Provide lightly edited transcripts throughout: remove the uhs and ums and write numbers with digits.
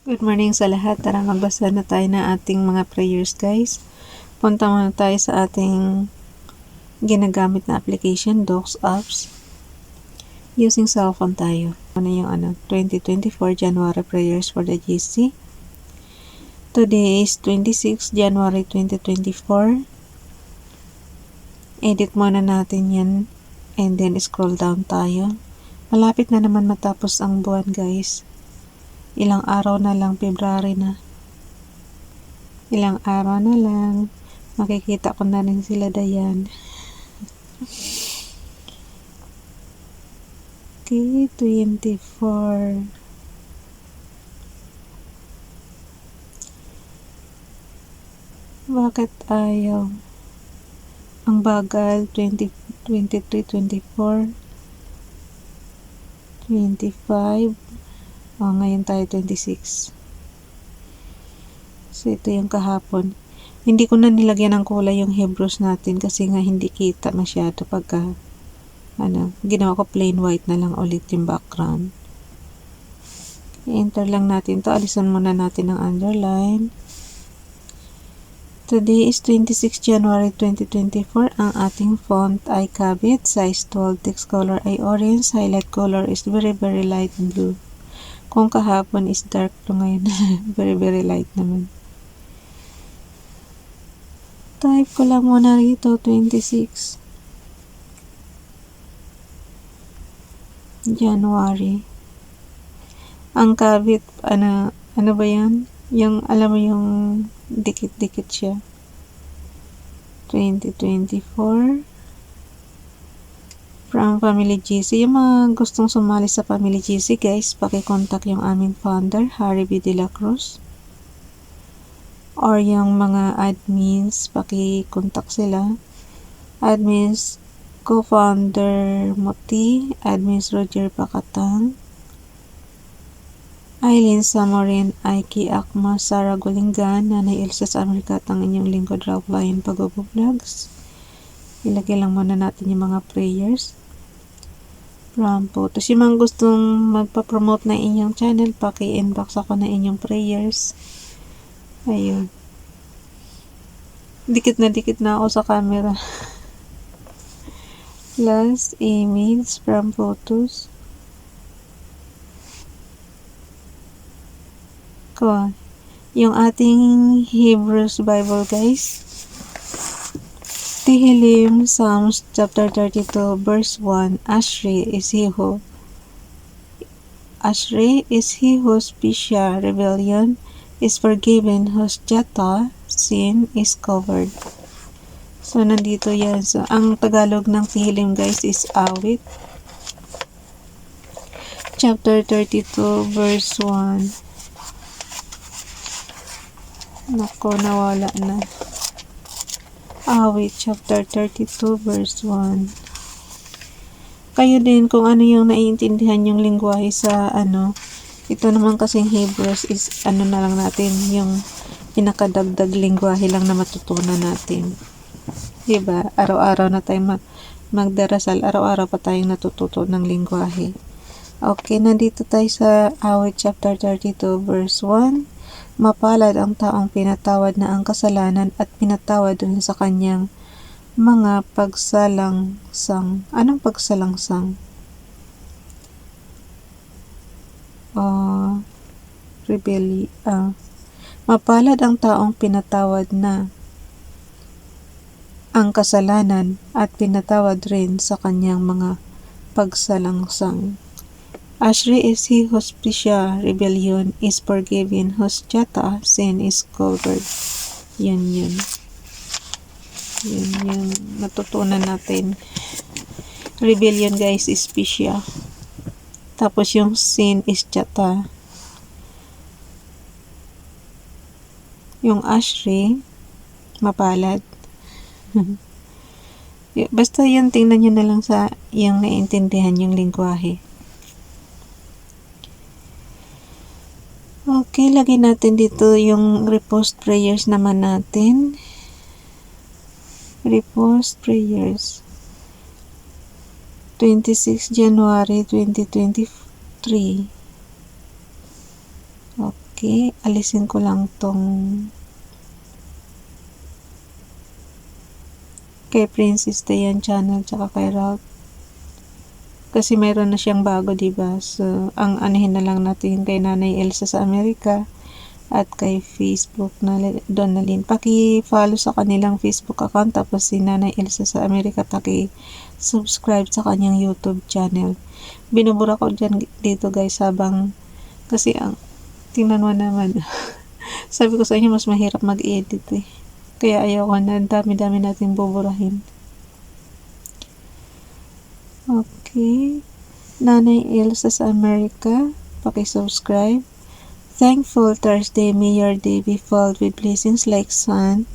Good morning sa lahat. Tara magbasa na tayo ng ating mga prayers, guys. Punta muna tayo sa ating ginagamit na application, Docs Apps. Using cellphone tayo. Ano yung 2024 January prayers for the GC. Today is 26 January 2024. Edit muna natin yan. And then scroll down tayo. Malapit na naman matapos ang buwan, guys. Ilang araw na lang, February na. Ilang araw na lang. Makikita ko na rin sila Dayan. Okay, 24. Bakit ayaw? Ang bagal, 20, 23, 24, 25. Ngayon tayo 26. So, ito yung kahapon. Hindi ko na nilagyan ng kulay yung Hebrews natin kasi nga hindi kita masyado pagka ginawa ko plain white na lang ulit yung background. I-enter lang natin to. Alisan muna natin ang underline. Today is 26 January 2024. Ang ating font ay Kabit. Size 12. Text color ay orange. Highlight color is very light blue. Kung kahapon is dark blue, ngayon very light naman. Type ko lang muna rito 26 January. Ang Kabit, ano ba yan? Yung, alam mo yung dikit-dikit siya. 2024 from Family GC. Yung mga gustong sumali sa Family GC, guys, pakicontact yung aming founder, Harry B. De La Cruz. Or yung mga admins, pakicontact sila. Admins, co-founder Moti, admins Roger Pakatang, Aileen Samorin, Aiki Akma, Sarah Gulingan, Nanay Elsa sa Amerika at ang inyong lingkod Ralph Lion Pag-Vlogs. Ilagay lang muna natin yung mga prayers. From photos. Yung mga gustong magpa-promote na inyong channel, paki-inbox ako na inyong prayers. Ayun. Dikit na ako sa camera. Last image from photos. Yung ating Hebrews Bible, guys. Tehillim, Psalms chapter 32 verse 1. Ashri is he whose pisha rebellion is forgiven, whose jata sin is covered. So nandito yan. So ang Tagalog ng Tehillim, guys, is awit. Chapter 32 verse 1. Nako, nawala na. Awit, chapter 32, verse 1. Kayo din kung ano yung naiintindihan yung lingwahe sa ito naman kasing Hebrews is na lang natin, yung pinakadagdag lingwahe lang na matutunan natin. Diba? Araw-araw na tayo magdarasal, araw-araw pa tayong natututo ng lingwahe. Okay, nandito tayo sa Awit, chapter 32, verse 1. Mapalad ang taong pinatawad na ang kasalanan at pinatawad dun sa kanyang mga pagsalangsang. Anong pagsalangsang? Mapalad ang taong pinatawad na ang kasalanan at pinatawad rin sa kanyang mga pagsalangsang. Ashri is he whose pisha rebellion is forgiven, whose jata sin is covered. Yun yung natutunan natin. Rebellion, guys, is pisha. Tapos yung sin is jata. Yung Ashri, mapalad. Basta yun, tingnan nyo na lang sa yung naiintindihan yung lingwahe. Okay, lagay natin dito yung repost prayers naman natin. Repost prayers. 26 January 2023. Okay. Okay, alisin ko lang tong kay Princess Dayan channel tsaka kay Ralph. Kasi mayroon na siyang bago, diba? So, ang anihin na lang natin kay Nanay Elsa sa Amerika at kay Facebook na Donalyn. Paki-follow sa kanilang Facebook account, tapos si Nanay Elsa sa Amerika paki-subscribe sa kanyang YouTube channel. Binubura ko dito guys habang kasi tingnan mo naman. Sabi ko sa inyo mas mahirap mag-edit eh. Kaya ayoko na, dami-dami natin buburahin. Okay. Nanay Elsa sa Amerika, paki-subscribe. Thankful Thursday, may your day be filled with blessings like sun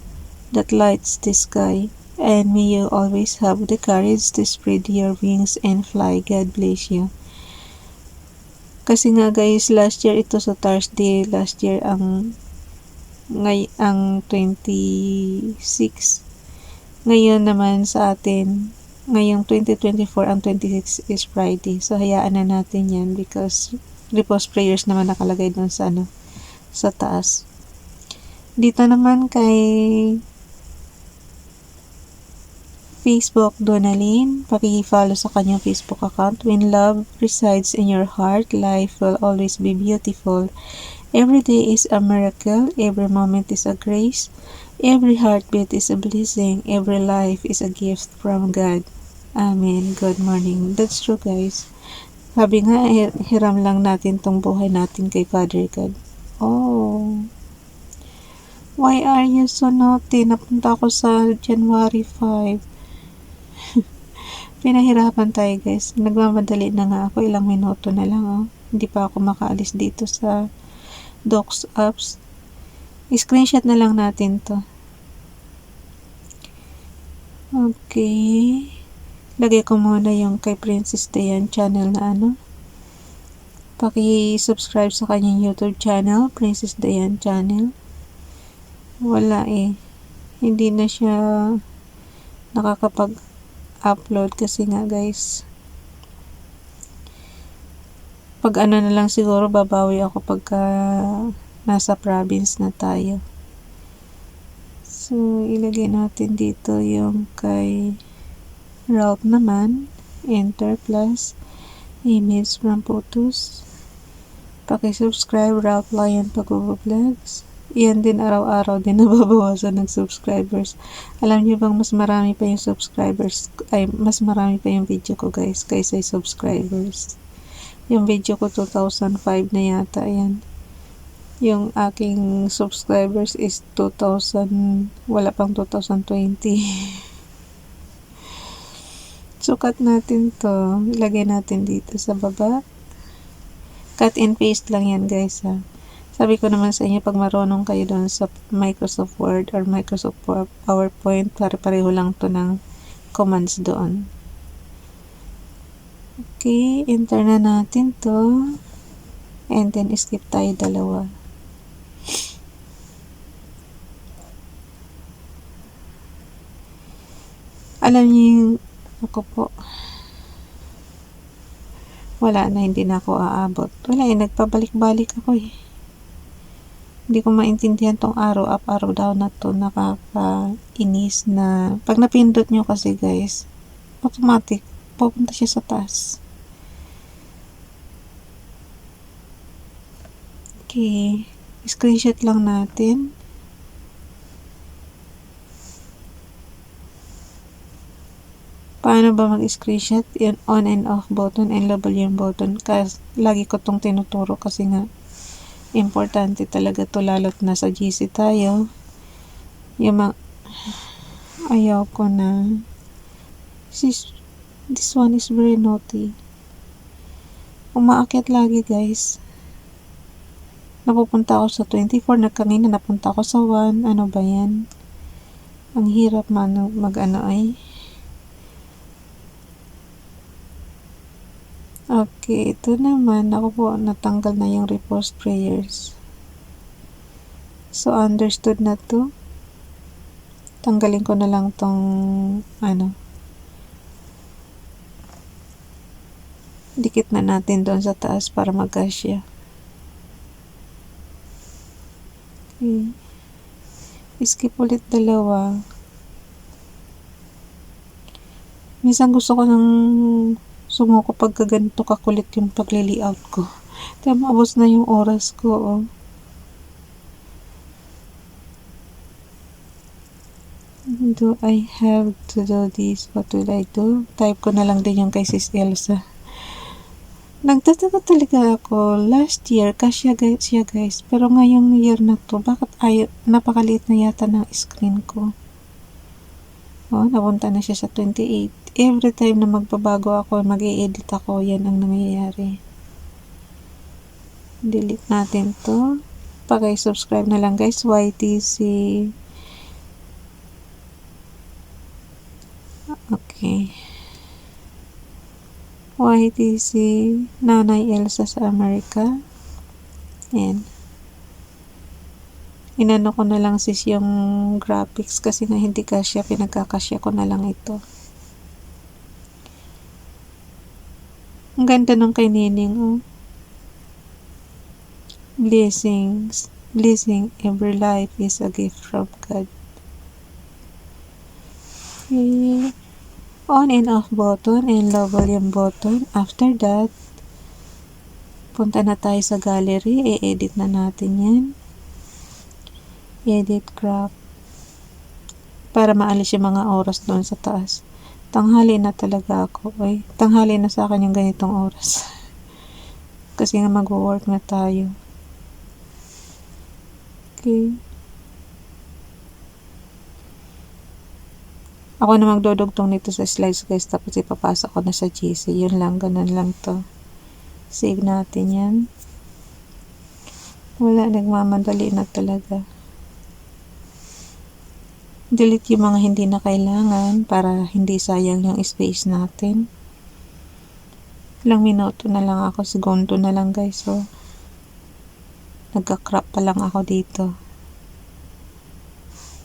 that lights the sky, and may you always have the courage to spread your wings and fly. God bless you. Kasi nga guys, last year ito sa Thursday, last year ang 26. Ngayon naman sa atin, ngayong 2024, ang 26 is Friday. So, hayaan na natin yan because repost prayers naman nakalagay doon sa sa taas. Dito naman kay Facebook, Donalyn, paki-follow sa kanyang Facebook account. When love resides in your heart, life will always be beautiful. Every day is a miracle, every moment is a grace, every heartbeat is a blessing, every life is a gift from God. Amen. Good morning. That's true guys. Sabi nga, hiram lang natin tong buhay natin kay Father God. Oh. Why are you so naughty? Napunta ako sa January 5. Pinahirapan tayo guys. Nagmamadali na nga ako. Ilang minuto na lang. Oh. Hindi pa ako makaalis dito sa Docs apps. I-screenshot na lang natin to. Okay. Lagay ko muna yung kay Princess Dayan channel na Paki-subscribe sa kanyang YouTube channel, Princess Dayan channel. Wala eh. Hindi na siya nakakapag-upload kasi nga guys. Pag na lang siguro babawi ako pagka nasa province na tayo. So, ilagay natin dito yung kay Ralph naman, enter plus image from photos. Paki-subscribe Ralph Lion Pag-vlogs. Yan din araw-araw din nababawasan ng subscribers. Alam niyo bang mas marami pa yung subscribers, mas marami pa yung video ko guys kaysa yung subscribers. Yung video ko 2005 na yata yan. Yung aking subscribers is 2000, wala pang 2020. Sukat natin to. Ilagay natin dito sa baba. Cut and paste lang yan guys ha. Sabi ko naman sa inyo, pag marunong kayo doon sa Microsoft Word or Microsoft PowerPoint, pare-pareho lang to ng commands doon. Okay, enter na natin to. And then skip tayo dalawa. Alam niyo yung ako po. Wala na, hindi na ako aabot. Wala eh, nagpabalik-balik ako eh. Hindi ko maintindihan tong arrow up, arrow down na to. Nakakainis na. Pag napindot nyo kasi guys, automatic, pupunta siya sa taas. Okay. Screenshot lang natin. Paano ba mag-screenshot? Yung on and off button and volume button. Kasi lagi ko tong tinuturo kasi nga importante talaga to lalo't nasa GC tayo. Yung ayaw ko na. This one is very naughty. Umaakyat lagi guys. Napupunta ako sa 24. Kanina napunta ako sa 1. Ano ba yan? Ang hirap mag-ano ay. Okay, ito naman, ako po, natanggal na yung repost prayers. So, understood na to. Tanggalin ko na lang tong, dikit na natin doon sa taas para magkasya. Okay. Skip ulit dalawa. Minsan gusto ko nang sumuko pagka ganito kakulit yung pagli-layout ko. Kaya maubos na yung oras ko, oh. Do I have to do this? What will I do? Type ko na lang din yung kay Sis Elsa. Nagtataka talaga ako. Last year, kasya siya guys. Pero ngayong year na to, bakit napakaliit na yata ng screen ko? Oh, napunta na siya sa 28. Every time na magbabago ako, mag-i-edit ako, yan ang nangyayari. Delete natin to. Paki-subscribe na lang guys, YTC. Okay. YTC Nanay Elsa sa Amerika. Ayan. Inano ko na lang sis yung graphics kasi nga hindi kasya, pinagkakasya ko na lang ito. Ang ganda nung kay Nining, oh. Blessing, every life is a gift from God. Okay. On and off button and low volume button. After that, punta na tayo sa gallery, i-edit na natin yan. Edit crop para maalis yung mga oras doon sa taas. Tanghali na talaga ako, tanghali na sa akin yung ganitong oras. Kasi nga mag-work na tayo. Okay. Ako na magdodugtong nito sa slides guys, tapos ipapasok ko na sa GC. Yun lang, ganun lang to. Save natin yan. Wala, nagmamadali na talaga. Delete yung mga hindi na kailangan para hindi sayang yung space natin. Ilang minuto na lang ako, segundo na lang guys. So, nagka-crop pa lang ako dito.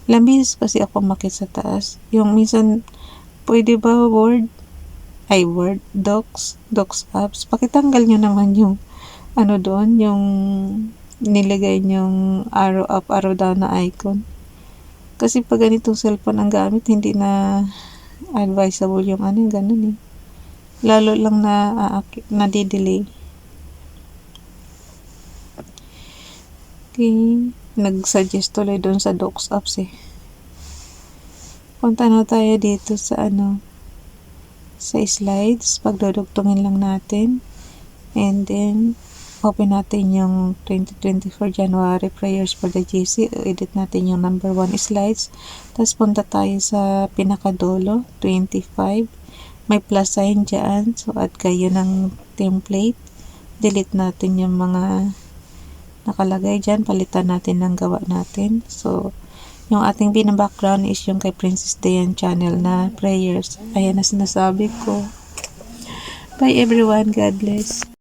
Ilang beses kasi ako makit sa taas. Yung minsan, pwede ba docs apps. Pakitanggal nyo naman yung doon, yung nilagay yung arrow up, arrow down na icon. Kasi pag ganitong cellphone ang gamit, hindi na advisable yung ganun eh. Lalo lang na delay. Okay. Nag-suggest tuloy doon sa docs apps eh. Punta na tayo dito sa sa slides. Pagdudugtungin lang natin. And then, open natin yung 2024 January prayers for the GC. Edit natin yung number 1 slides. Tapos punta tayo sa pinakadulo, 25. May plus sign dyan. So, add kayo ng template. Delete natin yung mga nakalagay dyan. Palitan natin ng gawa natin. So, yung ating background is yung kay Princess Dayan channel na prayers. Ayan na sinasabi ko. Bye everyone. God bless.